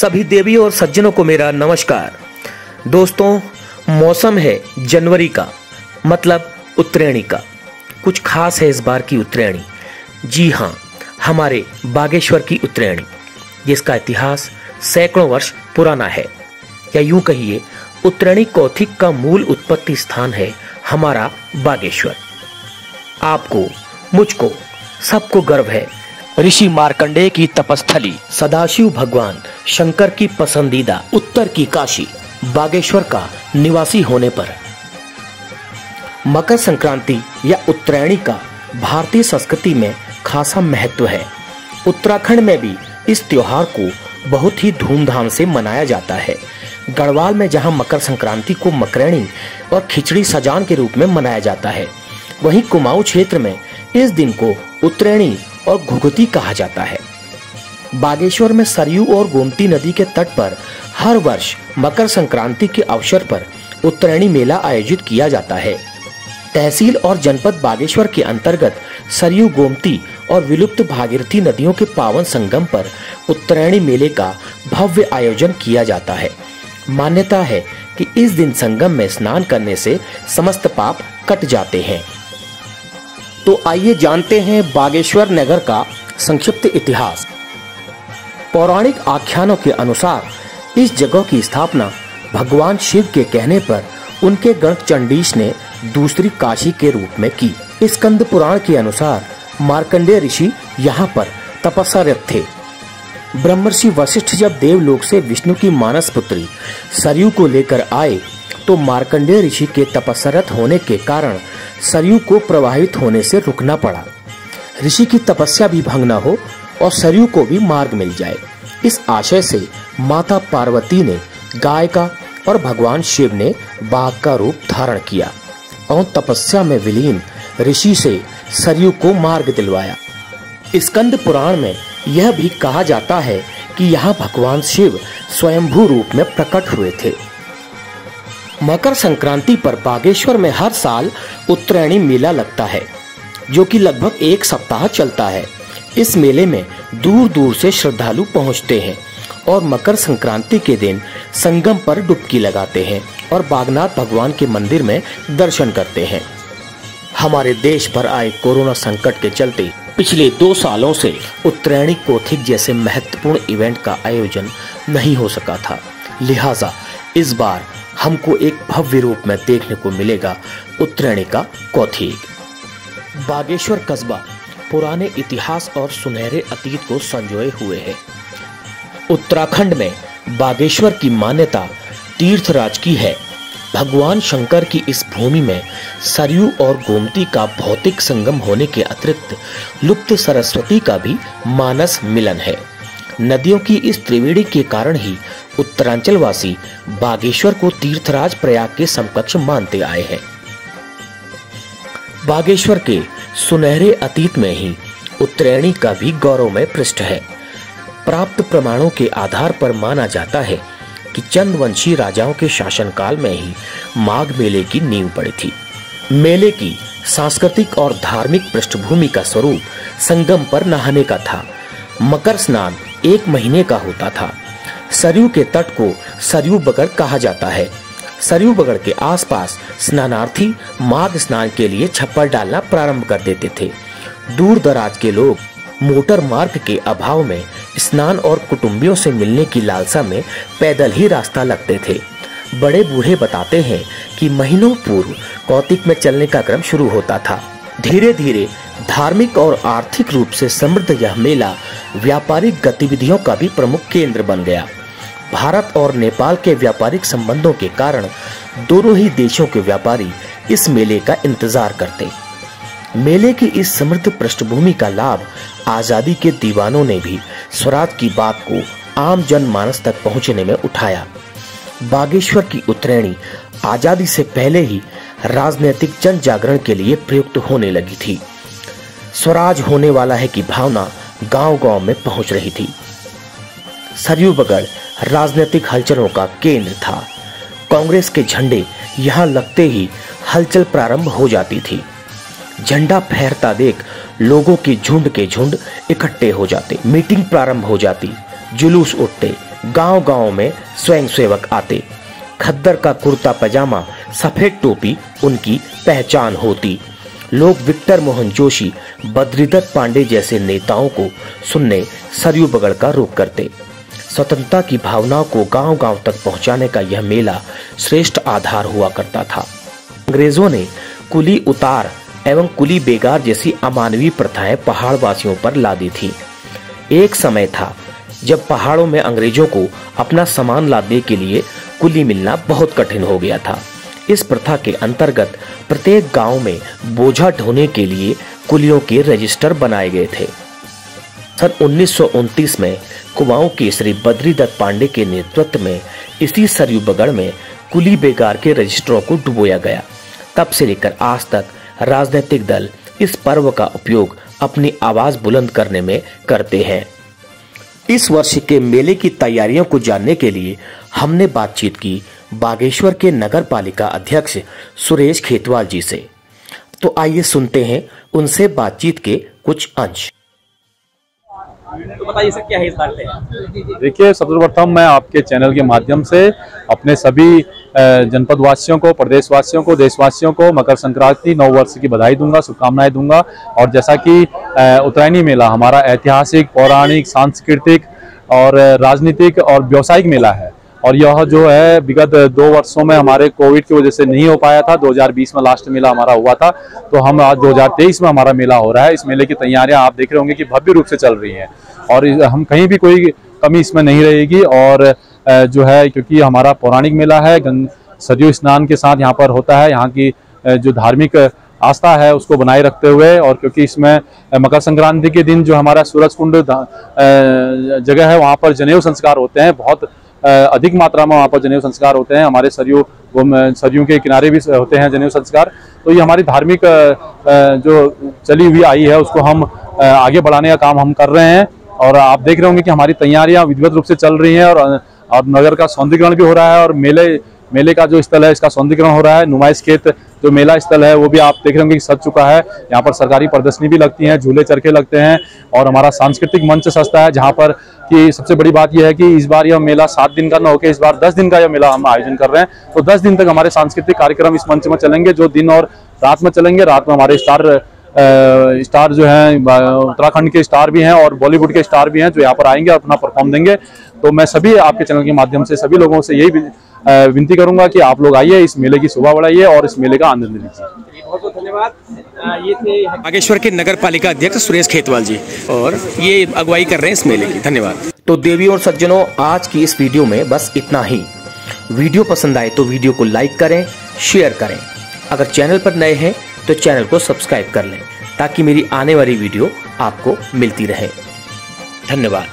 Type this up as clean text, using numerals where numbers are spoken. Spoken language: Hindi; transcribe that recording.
सभी देवी और सज्जनों को मेरा नमस्कार। दोस्तों, मौसम है जनवरी का, मतलब उत्तरायणी का। कुछ खास है इस बार की उत्तरायणी। जी हाँ, हमारे बागेश्वर की उत्तरायणी, जिसका इतिहास सैकड़ों वर्ष पुराना है, या यूं कहिए उत्तरायणी कौथिक का मूल उत्पत्ति स्थान है हमारा बागेश्वर। आपको, मुझको, सबको गर्व है ऋषि मार्कंडेय की तपस्थली, सदाशिव भगवान शंकर की पसंदीदा उत्तर की काशी बागेश्वर का निवासी होने पर। मकर संक्रांति या उत्तरायणी का भारतीय संस्कृति में खासा महत्व है। उत्तराखंड में भी इस त्योहार को बहुत ही धूमधाम से मनाया जाता है। गढ़वाल में जहां मकर संक्रांति को मकरैणी और खिचड़ी सजान के रूप में मनाया जाता है, वहीं कुमाऊं क्षेत्र में इस दिन को उत्तरायणी और घुघुती कहा जाता है। बागेश्वर में सरयू और गोमती नदी के तट पर हर वर्ष मकर संक्रांति के अवसर पर उत्तरायणी मेला आयोजित किया जाता है। तहसील और जनपद बागेश्वर के अंतर्गत सरयू, गोमती और विलुप्त भागीरथी नदियों के पावन संगम पर उत्तरायणी मेले का भव्य आयोजन किया जाता है। मान्यता है कि इस दिन संगम में स्नान करने से समस्त पाप कट जाते हैं। तो आइए जानते हैं बागेश्वर नगर का संक्षिप्त इतिहास। पौराणिक आख्यानों के अनुसार इस जगह की स्थापना भगवान शिव के कहने पर उनके गण चंडीश ने दूसरी काशी के रूप में की। स्कंद पुराण के अनुसार मार्कंडेय ऋषि यहाँ पर तपस्यारत थे। ब्रह्मर्षि वशिष्ठ जब देवलोक से विष्णु की मानस पुत्री सरयू को लेकर आए, तो मार्कंडेय ऋषि के तपस्यारत होने के कारण सरयू को प्रवाहित होने से रुकना पड़ा। ऋषि की तपस्या भी भंग न हो और सरयू को भी मार्ग मिल जाए, इस आशय से माता पार्वती ने गाय का और भगवान शिव ने बाघ का रूप धारण किया और तपस्या में विलीन ऋषि से सरयू को मार्ग दिलवाया। स्कंद पुराण में यह भी कहा जाता है कि यहाँ भगवान शिव स्वयंभू रूप में प्रकट हुए थे। मकर संक्रांति पर बागेश्वर में हर साल उत्तरायणी मेला लगता है, जो कि लगभग एक सप्ताह चलता है। इस मेले में दूर दूर से श्रद्धालु पहुंचते हैं और मकर संक्रांति के दिन संगम पर डुबकी लगाते हैं और बागनाथ भगवान के मंदिर में दर्शन करते हैं। हमारे देश पर आए कोरोना संकट के चलते पिछले 2 सालों से उत्तरायणी कौथिक जैसे महत्वपूर्ण इवेंट का आयोजन नहीं हो सका था। लिहाजा इस बार हमको एक भव्य रूप में देखने को मिलेगा उत्तरायणी का कौथिक। बागेश्वर कस्बा पुराने इतिहास और सुनहरे अतीत को संजोए हुए है। उत्तराखंड में बागेश्वर की मान्यता तीर्थराज की है। भगवान शंकर की इस भूमि में सरयू और गोमती का भौतिक संगम होने के अतिरिक्त लुप्त सरस्वती का भी मानस मिलन है। नदियों की इस त्रिवेणी के कारण ही उत्तरांचल वासी बागेश्वर को तीर्थराज प्रयाग के समकक्ष मानते आए हैं। बागेश्वर के सुनहरे अतीत में ही उत्तरायणी का भी गौरवमय पृष्ठ है। प्राप्त प्रमाणों के आधार पर माना जाता है कि चंदवंशी राजाओं के शासनकाल में ही माघ मेले की नींव पड़ी थी। मेले की सांस्कृतिक और धार्मिक पृष्ठभूमि का स्वरूप संगम पर नहाने का था। मकर स्नान 1 महीने का होता था। सरयू के तट को सरयू बगड़ कहा जाता है। सरयू बगड़ के आसपास स्नानार्थी माघ स्नान के लिए छप्पर डालना प्रारंभ कर देते थे। दूर दराज के लोग मोटर मार्ग के अभाव में स्नान और कुटुंबियों से मिलने की लालसा में पैदल ही रास्ता लगते थे। बड़े बूढ़े बताते हैं कि महीनों पूर्व कौतिक में चलने का क्रम शुरू होता था। धीरे धीरे धार्मिक और आर्थिक रूप से समृद्ध यह मेला व्यापारिक गतिविधियों का भी प्रमुख केंद्र बन गया। भारत और नेपाल के व्यापारिक संबंधों के कारण दोनों ही देशों के व्यापारी इस मेले का इंतजार करते। मेले की इस समृद्ध पृष्ठभूमि का लाभ आजादी के दीवानों ने भी स्वराज की बात को आम जनमानस तक पहुंचने में उठाया। बागेश्वर की उत्तरायणी आजादी से पहले ही राजनीतिक जन जागरण के लिए प्रयुक्त होने लगी थी। स्वराज होने वाला है की भावना गांव-गांव में पहुंच रही थी। सरयू बगड़ राजनीतिक हलचलों का केंद्र था। कांग्रेस के झंडे यहाँ लगते ही हलचल प्रारंभ हो जाती थी। झंडा फहरता देख लोगों के झुंड इकट्ठे हो जाते, मीटिंग प्रारंभ हो जाती, जुलूस उठते, गांव-गांव में स्वयंसेवक आते। खद्दर का कुर्ता पजामा, सफेद टोपी उनकी पहचान होती। लोग विक्टर मोहन जोशी, बद्रीदत्त पांडे जैसे नेताओं को सुनने सरयू बगड़ का रुख करते। स्वतंत्रता की भावनाओं को गांव-गांव तक पहुंचाने का यह मेला श्रेष्ठ आधार हुआ करता था। अंग्रेजों ने कुली उतार एवं कुली बेगार जैसी अमानवीय प्रथाएं पहाड़ वासियों पर लादी थी। एक समय था जब पहाड़ों में अंग्रेजों को अपना सामान लादने के लिए कुली मिलना बहुत कठिन हो गया था। इस प्रथा के अंतर्गत प्रत्येक गांव में बोझा ढोने के लिए कुलियों के रजिस्टर बनाए गए थे। सन 1929 में कुमाऊं के श्री बद्रीदत्त पांडे के नेतृत्व में इसी सरयू बगड़ में कुली बेगार के रजिस्टरों को डुबोया गया। तब से लेकर आज तक राजनीतिक दल इस पर्व का उपयोग अपनी आवाज बुलंद करने में करते हैं। इस वर्ष के मेले की तैयारियों को जानने के लिए हमने बातचीत की बागेश्वर के नगर पालिका अध्यक्ष सुरेश खेतवाल जी से। तो आइए सुनते हैं उनसे बातचीत के कुछ अंश। तो बताइए सर, क्या है इस बार पे? देखिए, सर्वप्रथम मैं आपके चैनल के माध्यम से अपने सभी जनपद वासियों को, प्रदेशवासियों को, देशवासियों को मकर संक्रांति नव वर्ष की बधाई दूंगा, शुभकामनाएं दूंगा। और जैसा कि उत्तरायणी मेला हमारा ऐतिहासिक, पौराणिक, सांस्कृतिक और राजनीतिक और व्यावसायिक मेला है, और यह जो है विगत 2 वर्षों में हमारे कोविड की वजह से नहीं हो पाया था। 2020 में लास्ट मेला हमारा हुआ था, तो हम आज 2023 में हमारा मेला हो रहा है। इस मेले की तैयारियां आप देख रहे होंगे कि भव्य रूप से चल रही हैं, और हम कहीं भी कोई कमी इसमें नहीं रहेगी। और जो है, क्योंकि हमारा पौराणिक मेला है, सरयू स्नान के साथ यहाँ पर होता है, यहाँ की जो धार्मिक आस्था है उसको बनाए रखते हुए, और क्योंकि इसमें मकर संक्रांति के दिन जो हमारा सूरज कुंड जगह है वहाँ पर जनेऊ संस्कार होते हैं। बहुत अधिक मात्रा में वहाँ पर जनेऊ संस्कार होते हैं। हमारे सरयू के किनारे भी होते हैं जनेऊ संस्कार। तो ये हमारी धार्मिक जो चली हुई आई है उसको हम आगे बढ़ाने का काम हम कर रहे हैं। और आप देख रहे होंगे कि हमारी तैयारियां विधिवत रूप से चल रही हैं, और नगर का सौंदर्यीकरण भी हो रहा है, और मेले का जो स्थल है इसका सौंदर्यीकरण हो रहा है। नुमाइश खेत जो मेला स्थल है वो भी आप देख रहे होंगे कि सज चुका है। यहाँ पर सरकारी प्रदर्शनी भी लगती है, झूले चरखे लगते हैं, और हमारा सांस्कृतिक मंच सजता है, जहाँ पर कि सबसे बड़ी बात यह है कि इस बार यह मेला 7 दिन का न होकर इस बार 10 दिन का यह मेला हम आयोजन कर रहे हैं। तो 10 दिन तक हमारे सांस्कृतिक कार्यक्रम इस मंच में चलेंगे, जो दिन और रात में चलेंगे। रात में हमारे स्टार जो हैं उत्तराखंड के स्टार भी हैं और बॉलीवुड के स्टार भी हैं जो यहाँ पर आएंगे और अपना परफॉर्म देंगे। तो मैं सभी आपके चैनल के माध्यम से सभी लोगों से यही विनती करूंगा कि आप लोग आइए, इस मेले की शोभा बढ़ाइए और इस मेले का आनंद लीजिए। बहुत बहुत धन्यवाद। ये थे बागेश्वर के नगर पालिका अध्यक्ष सुरेश खेतवाल जी, और ये अगुवाई कर रहे हैं इस मेले की। धन्यवाद। तो देवियों और सज्जनों, आज की इस वीडियो में बस इतना ही। वीडियो पसंद आए तो वीडियो को लाइक करें, शेयर करें। अगर चैनल पर नए हैं तो चैनल को सब्सक्राइब कर लें, ताकि मेरी आने वाली वीडियो आपको मिलती रहे। धन्यवाद।